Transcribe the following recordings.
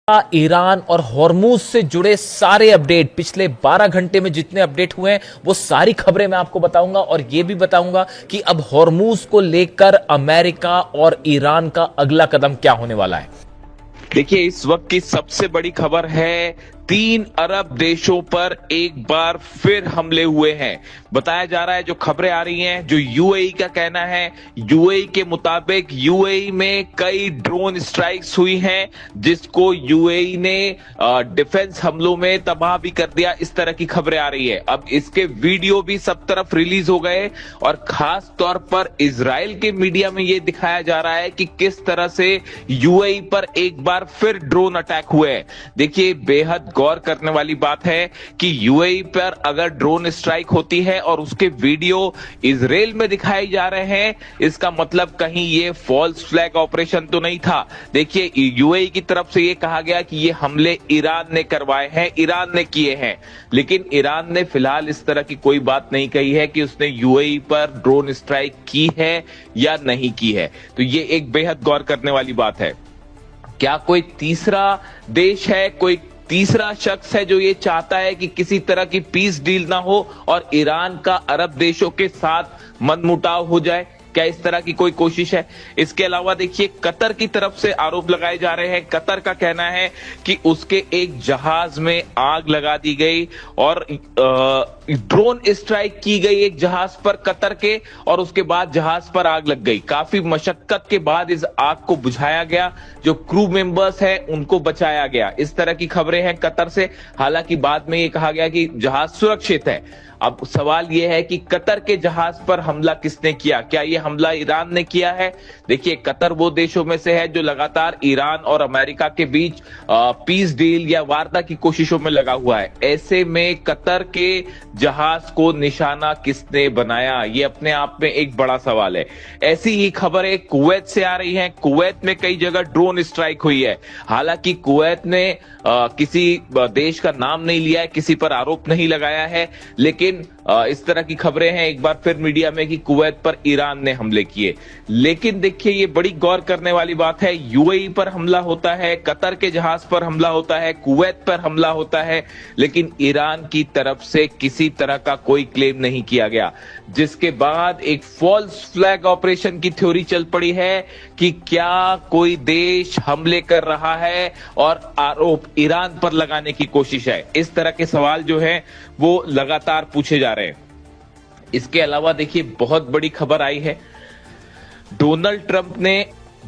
Iran और Hormuz से जुड़े सारे अपडेट पिछले 12 घंटे में जितने अपडेट हुए हैं वो सारी खबरें मैं आपको बताऊंगा और ये भी बताऊंगा कि अब हॉर्मूज को लेकर अमेरिका और ईरान का अगला कदम क्या होने वाला है। देखिए, इस वक्त की सबसे बड़ी खबर है 3 अरब देशों पर एक बार फिर हमले हुए हैं। बताया जा रहा है, जो खबरें आ रही हैं, जो यूएई का कहना है, यूएई के मुताबिक यूएई में कई ड्रोन स्ट्राइक्स हुई हैं जिसको यूएई ने डिफेंस हमलों में तबाह भी कर दिया। इस तरह की खबरें आ रही है। अब इसके वीडियो भी सब तरफ रिलीज हो गए और खास तौर पर इजराइल के मीडिया में यह दिखाया जा रहा है कि किस तरह से यूएई पर एक बार फिर ड्रोन अटैक हुए हैं। देखिए, बेहद गौर करने वाली बात है कि यूएई पर अगर ड्रोन स्ट्राइक होती है और उसके वीडियो इजराइल में दिखाए जा रहे हैं, इसका मतलब कहीं ये फॉल्स फ्लैग ऑपरेशन तो नहीं था। देखिए, यूएई की तरफ से ये कहा गया कि ये हमले ईरान ने करवाए हैं, ईरान ने किए हैं, लेकिन ईरान ने फिलहाल इस तरह की कोई बात नहीं कही है कि उसने यूएई पर ड्रोन स्ट्राइक की है या नहीं की है। तो ये एक बेहद गौर करने वाली बात है। क्या कोई तीसरा देश है, कोई तीसरा शख्स है जो ये चाहता है कि किसी तरह की पीस डील ना हो और ईरान का अरब देशों के साथ मनमुटाव हो जाए? क्या इस तरह की कोई कोशिश है? इसके अलावा देखिए, कतर की तरफ से आरोप लगाए जा रहे हैं। कतर का कहना है कि उसके एक जहाज में आग लगा दी गई और ड्रोन स्ट्राइक की गई एक जहाज पर कतर के, और उसके बाद जहाज पर आग लग गई। काफी मशक्कत के बाद इस आग को बुझाया गया, जो क्रू मेंबर्स हैं उनको बचाया गया। इस तरह की खबरें हैं कतर से। हालांकि बाद में ये कहा गया कि जहाज सुरक्षित है। अब सवाल यह है कि कतर के जहाज पर हमला किसने किया? क्या यह हमला ईरान ने किया है? देखिए, कतर वो देशों में से है जो लगातार ईरान और अमेरिका के बीच पीस डील या वार्ता की कोशिशों में लगा हुआ है। ऐसे में कतर के जहाज को निशाना किसने बनाया, ये अपने आप में एक बड़ा सवाल है। ऐसी ही खबरें कुवैत से आ रही हैं। कुवैत में कई जगह ड्रोन स्ट्राइक हुई है। हालांकि कुवैत ने किसी देश का नाम नहीं लिया है, किसी पर आरोप नहीं लगाया है, लेकिन इस तरह की खबरें हैं एक बार फिर मीडिया में कि कुवैत पर ईरान ने हमले किए। लेकिन देखिए, ये बड़ी गौर करने वाली बात है। यूएई पर हमला होता है, कतर के जहाज पर हमला होता है, कुवैत पर हमला होता है, लेकिन ईरान की तरफ से किसी तरह का कोई क्लेम नहीं किया गया। जिसके बाद एक फॉल्स फ्लैग ऑपरेशन की थ्योरी चल पड़ी है कि क्या कोई देश हमले कर रहा है और आरोप ईरान पर लगाने की कोशिश है। इस तरह के सवाल जो है वो लगातार पूछे जा रहे हैं। इसके अलावा देखिए, बहुत बड़ी खबर आई है। डोनाल्ड ट्रंप ने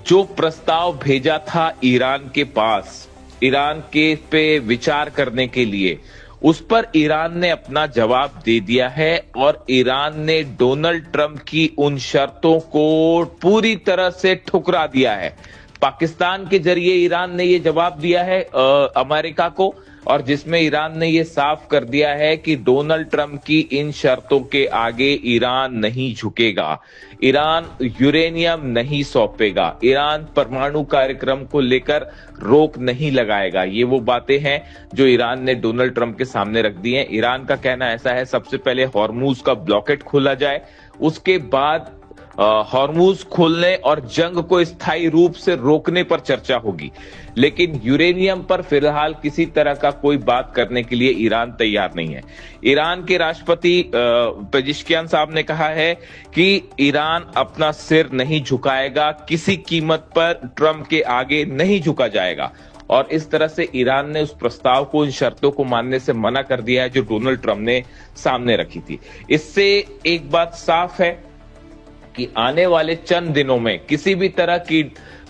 जो प्रस्ताव भेजा था ईरान के पास, ईरान के पे विचार करने के लिए, उस पर ईरान ने अपना जवाब दे दिया है और ईरान ने डोनाल्ड ट्रंप की उन शर्तों को पूरी तरह से ठुकरा दिया है। पाकिस्तान के जरिए ईरान ने यह जवाब दिया है अमेरिका को, और जिसमें ईरान ने यह साफ कर दिया है कि डोनाल्ड ट्रंप की इन शर्तों के आगे ईरान नहीं झुकेगा। ईरान यूरेनियम नहीं सौंपेगा, ईरान परमाणु कार्यक्रम को लेकर रोक नहीं लगाएगा। ये वो बातें हैं जो ईरान ने डोनाल्ड ट्रंप के सामने रख दी हैं। ईरान का कहना ऐसा है, सबसे पहले हॉर्मूज का ब्लॉकेट खोला जाए, उसके बाद हॉर्मूज खोलने और जंग को स्थायी रूप से रोकने पर चर्चा होगी। लेकिन यूरेनियम पर फिलहाल किसी तरह का कोई बात करने के लिए ईरान तैयार नहीं है। ईरान के राष्ट्रपति पेजिशकियान साहब ने कहा है कि ईरान अपना सिर नहीं झुकाएगा, किसी कीमत पर ट्रंप के आगे नहीं झुका जाएगा। और इस तरह से ईरान ने उस प्रस्ताव को, इन शर्तों को मानने से मना कर दिया है जो डोनाल्ड ट्रंप ने सामने रखी थी। इससे एक बात साफ है कि आने वाले चंद दिनों में किसी भी तरह की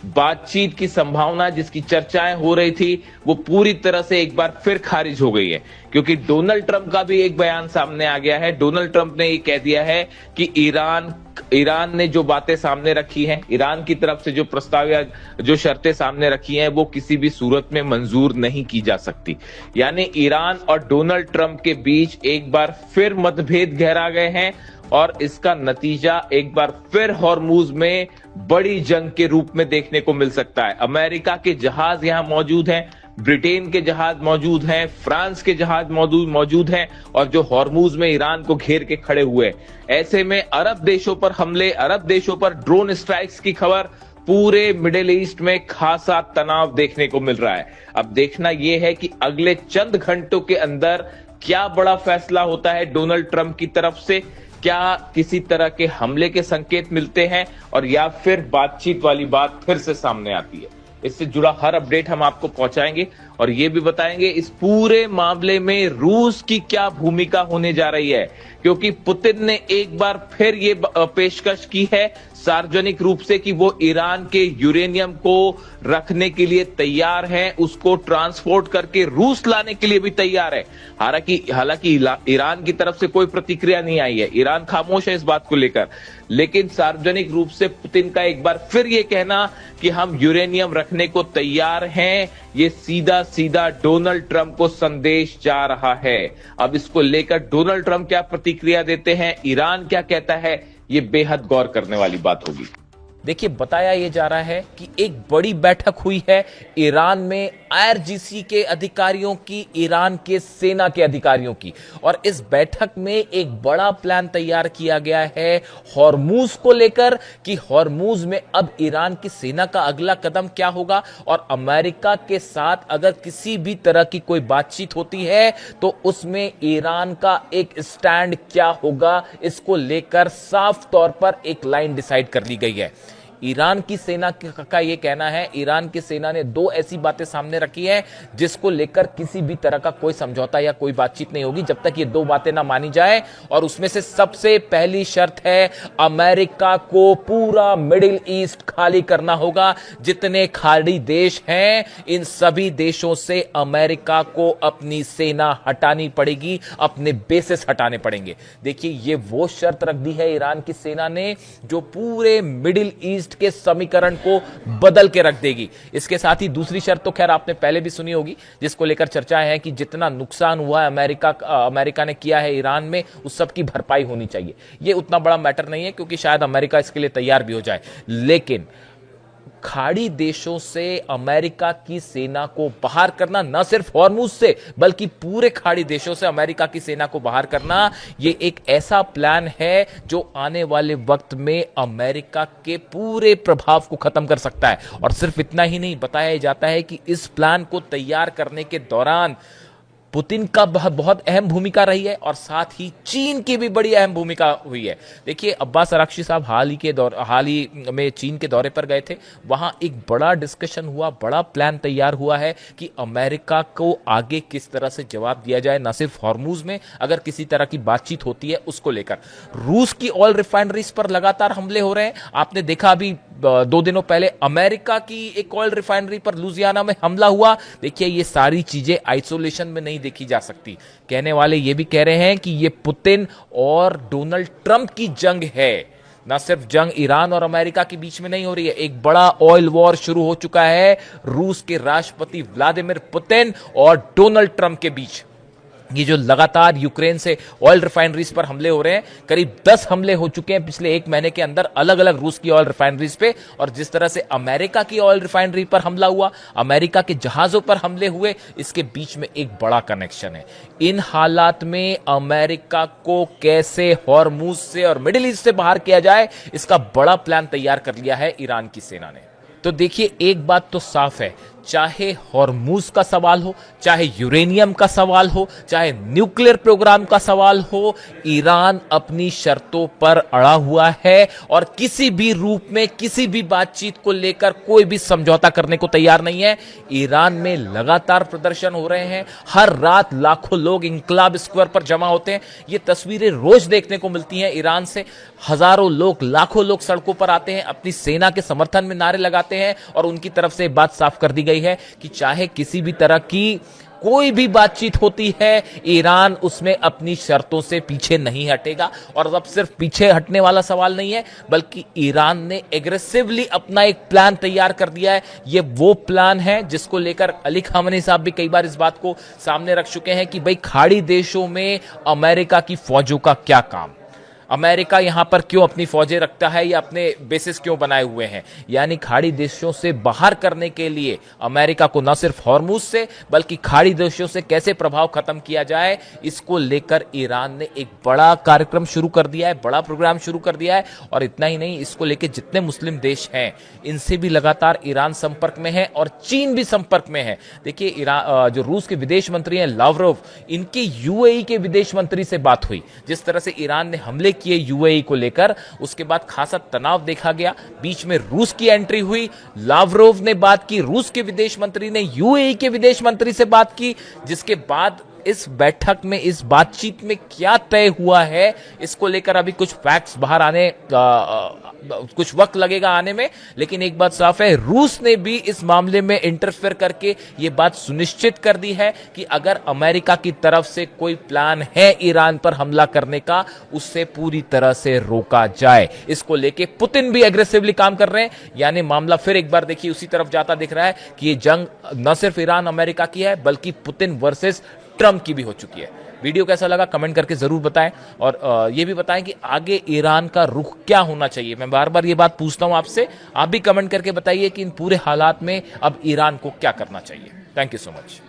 बातचीत की संभावना, जिसकी चर्चाएं हो रही थी, वो पूरी तरह से एक बार फिर खारिज हो गई है। क्योंकि डोनाल्ड ट्रंप का भी एक बयान सामने आ गया है। डोनाल्ड ट्रंप ने ये कह दिया है कि ईरान ने जो बातें सामने रखी हैं, ईरान की तरफ से जो प्रस्ताव या जो शर्तें सामने रखी हैं, वो किसी भी सूरत में मंजूर नहीं की जा सकती। यानी ईरान और डोनाल्ड ट्रंप के बीच एक बार फिर मतभेद गहरा गए हैं और इसका नतीजा एक बार फिर हॉर्मूज में बड़ी जंग के रूप में देखने को मिल सकता है। अमेरिका के जहाज यहां मौजूद हैं, ब्रिटेन के जहाज मौजूद हैं, फ्रांस के जहाज मौजूद हैं, और जो हॉर्मूज में ईरान को घेर के खड़े हुए हैं। ऐसे में अरब देशों पर हमले, अरब देशों पर ड्रोन स्ट्राइक्स की खबर पूरे मिडिल ईस्ट में खासा तनाव देखने को मिल रहा है। अब देखना यह है कि अगले चंद घंटों के अंदर क्या बड़ा फैसला होता है डोनाल्ड ट्रंप की तरफ से, क्या किसी तरह के हमले के संकेत मिलते हैं और या फिर बातचीत वाली बात फिर से सामने आती है। इससे जुड़ा हर अपडेट हम आपको पहुंचाएंगे और ये भी बताएंगे इस पूरे मामले में रूस की क्या भूमिका होने जा रही है, क्योंकि पुतिन ने एक बार फिर ये पेशकश की है सार्वजनिक रूप से कि वो ईरान के यूरेनियम को रखने के लिए तैयार हैं, उसको ट्रांसपोर्ट करके रूस लाने के लिए भी तैयार है। हालांकि ईरान की तरफ से कोई प्रतिक्रिया नहीं आई है, ईरान खामोश है इस बात को लेकर, लेकिन सार्वजनिक रूप से पुतिन का एक बार फिर ये कहना कि हम यूरेनियम रखने को तैयार हैं, ये सीधा सीधा डोनाल्ड ट्रंप को संदेश जा रहा है। अब इसको लेकर डोनाल्ड ट्रंप क्या प्रतिक्रिया देते हैं, ईरान क्या कहता है, ये बेहद गौर करने वाली बात होगी। देखिए, बताया यह जा रहा है कि एक बड़ी बैठक हुई है ईरान में आईआरजीसी के अधिकारियों की, ईरान के सेना के अधिकारियों की, और इस बैठक में एक बड़ा प्लान तैयार किया गया है हॉर्मूज को लेकर कि हॉर्मूज में अब ईरान की सेना का अगला कदम क्या होगा और अमेरिका के साथ अगर किसी भी तरह की कोई बातचीत होती है तो उसमें ईरान का एक स्टैंड क्या होगा, इसको लेकर साफ तौर पर एक लाइन डिसाइड कर ली गई है। ईरान की सेना का यह कहना है, ईरान की सेना ने दो ऐसी बातें सामने रखी है जिसको लेकर किसी भी तरह का कोई समझौता या कोई बातचीत नहीं होगी जब तक ये दो बातें ना मानी जाए, और उसमें से सबसे पहली शर्त है अमेरिका को पूरा मिडिल ईस्ट खाली करना होगा। जितने खाड़ी देश हैं इन सभी देशों से अमेरिका को अपनी सेना हटानी पड़ेगी, अपने बेसिस हटाने पड़ेंगे। देखिए, ये वो शर्त रख दी है ईरान की सेना ने जो पूरे मिडिल ईस्ट के समीकरण को बदल के रख देगी। इसके साथ ही दूसरी शर्त तो खैर आपने पहले भी सुनी होगी, जिसको लेकर चर्चाएं हैं कि जितना नुकसान हुआ है अमेरिका ने किया है ईरान में, उस सब की भरपाई होनी चाहिए। यह उतना बड़ा मैटर नहीं है क्योंकि शायद अमेरिका इसके लिए तैयार भी हो जाए, लेकिन खाड़ी देशों से अमेरिका की सेना को बाहर करना, न सिर्फ हॉर्मूज से बल्कि पूरे खाड़ी देशों से अमेरिका की सेना को बाहर करना, यह एक ऐसा प्लान है जो आने वाले वक्त में अमेरिका के पूरे प्रभाव को खत्म कर सकता है। और सिर्फ इतना ही नहीं, बताया जाता है कि इस प्लान को तैयार करने के दौरान पुतिन का बहुत अहम भूमिका रही है और साथ ही चीन की भी बड़ी अहम भूमिका हुई है। देखिए, अब्बास अराक्ची साहब हाल ही में चीन के दौरे पर गए थे, वहां एक बड़ा डिस्कशन हुआ, बड़ा प्लान तैयार हुआ है कि अमेरिका को आगे किस तरह से जवाब दिया जाए, न सिर्फ हॉर्मूज में अगर किसी तरह की बातचीत होती है उसको लेकर। रूस की ऑयल रिफाइनरीज पर लगातार हमले हो रहे हैं। आपने देखा अभी 2 दिनों पहले अमेरिका की एक ऑयल रिफाइनरी पर लुजियाना में हमला हुआ। देखिए, ये सारी चीजें आइसोलेशन में नहीं देखी जा सकती। कहने वाले ये भी कह रहे हैं कि ये पुतिन और डोनाल्ड ट्रंप की जंग है, ना सिर्फ जंग ईरान और अमेरिका के बीच में नहीं हो रही है, एक बड़ा ऑयल वॉर शुरू हो चुका है रूस के राष्ट्रपति व्लादिमीर पुतिन और डोनाल्ड ट्रंप के बीच। ये जो लगातार यूक्रेन से ऑयल रिफाइनरीज पर हमले हो रहे हैं, करीब 10 हमले हो चुके हैं पिछले 1 महीने के अंदर अलग अलग रूस की ऑयल रिफाइनरीज पे, और जिस तरह से अमेरिका की ऑयल रिफाइनरी पर हमला हुआ, अमेरिका के जहाजों पर हमले हुए, इसके बीच में एक बड़ा कनेक्शन है। इन हालात में अमेरिका को कैसे हॉर्मूज से और मिडिल ईस्ट से बाहर किया जाए, इसका बड़ा प्लान तैयार कर लिया है ईरान की सेना ने। तो देखिए, एक बात तो साफ है, चाहे हॉर्मूज का सवाल हो, चाहे यूरेनियम का सवाल हो, चाहे न्यूक्लियर प्रोग्राम का सवाल हो, ईरान अपनी शर्तों पर अड़ा हुआ है और किसी भी रूप में किसी भी बातचीत को लेकर कोई भी समझौता करने को तैयार नहीं है। ईरान में लगातार प्रदर्शन हो रहे हैं, हर रात लाखों लोग इंकलाब स्क्वायर पर जमा होते हैं। ये तस्वीरें रोज देखने को मिलती हैं ईरान से। हजारों लोग, लाखों लोग सड़कों पर आते हैं, अपनी सेना के समर्थन में नारे लगाते हैं और उनकी तरफ से बात साफ कर दी गई है कि चाहे किसी भी तरह की कोई भी बातचीत होती है, ईरान उसमें अपनी शर्तों से पीछे नहीं हटेगा। और अब सिर्फ पीछे हटने वाला सवाल नहीं है, बल्कि ईरान ने एग्रेसिवली अपना एक प्लान तैयार कर दिया है। ये वो प्लान है जिसको लेकर अली खामेनी साहब भी कई बार इस बात को सामने रख चुके हैं कि भाई खाड़ी देशों में अमेरिका की फौजों का क्या काम। अमेरिका यहां पर क्यों अपनी फौजें रखता है या अपने बेसिस क्यों बनाए हुए हैं, यानी खाड़ी देशों से बाहर करने के लिए अमेरिका को न सिर्फ हॉर्मुज से बल्कि खाड़ी देशों से कैसे प्रभाव खत्म किया जाए, इसको लेकर ईरान ने एक बड़ा कार्यक्रम शुरू कर दिया है, बड़ा प्रोग्राम शुरू कर दिया है। और इतना ही नहीं, इसको लेकर जितने मुस्लिम देश हैं इनसे भी लगातार ईरान संपर्क में है और चीन भी संपर्क में है। देखिए ईरान जो रूस के विदेश मंत्री हैं लावरोव, इनकी यूएई के विदेश मंत्री से बात हुई। जिस तरह से ईरान ने हमले किए यूएई को लेकर, उसके बाद खासा तनाव देखा गया, बीच में रूस की एंट्री हुई, लावरोव ने बात की, रूस के विदेश मंत्री ने यूएई के विदेश मंत्री से बात की, जिसके बाद इस बैठक में, इस बातचीत में क्या तय हुआ है इसको लेकर अभी कुछ फैक्ट्स बाहर आने कुछ वक्त लगेगा आने में। लेकिन एक बात साफ है, रूस ने भी इस मामले में इंटरफेयर करके यह बात सुनिश्चित कर दी है कि अगर अमेरिका की तरफ से कोई प्लान है ईरान पर हमला करने का, उससे पूरी तरह से रोका जाए। इसको लेके पुतिन भी एग्रेसिवली काम कर रहे हैं, यानी मामला फिर एक बार देखिए उसी तरफ जाता दिख रहा है कि ये जंग न सिर्फ ईरान अमेरिका की है बल्कि पुतिन वर्सेस ट्रंप की भी हो चुकी है। वीडियो कैसा लगा कमेंट करके जरूर बताएं और ये भी बताएं कि आगे ईरान का रुख क्या होना चाहिए। मैं बार बार ये बात पूछता हूं आपसे, आप भी कमेंट करके बताइए कि इन पूरे हालात में अब ईरान को क्या करना चाहिए। Thank you so much.